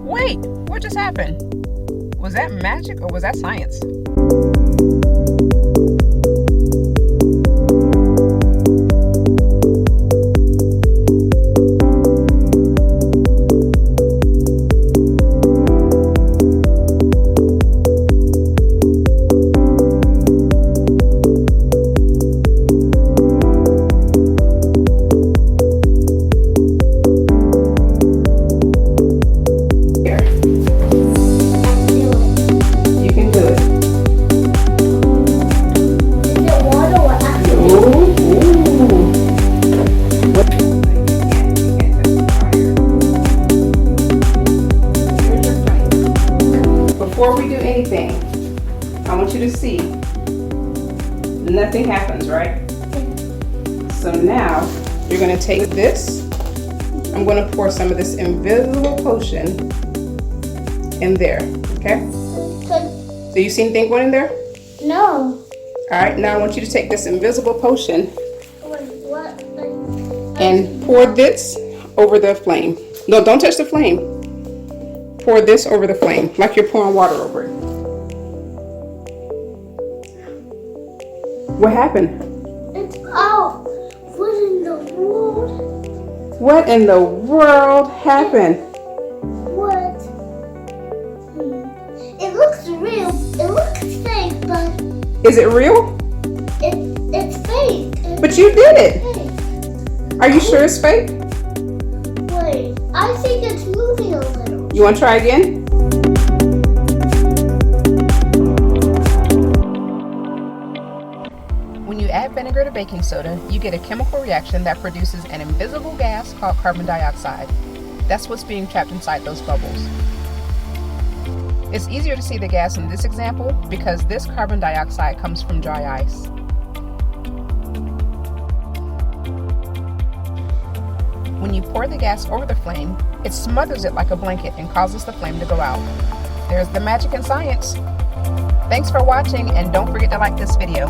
Wait, what just happened? Was that magic or was that science? Before we do anything, I want you to see nothing happens, right? So now you're going to take this. I'm going to pour some of this invisible potion in there, okay? So you see anything going in there? No. All right, now I want you to take this invisible potion What? and pour this over the flame. No, don't touch the flame. Pour this over the flame, like you're pouring water over it. What happened? It's out. What in the world? What in the world happened? What? It looks real. It looks fake, but Is it real? it's fake. But you did it. Fake. Are you sure it's fake? Wait, I think it's moving a little. You want to try again? When you add vinegar to baking soda, you get a chemical reaction that produces an invisible gas called carbon dioxide. That's what's being trapped inside those bubbles. It's easier to see the gas in this example because this carbon dioxide comes from dry ice. When you pour the gas over the flame, it smothers it like a blanket and causes the flame to go out. There's the magic in science. Thanks for watching, and don't forget to like this video.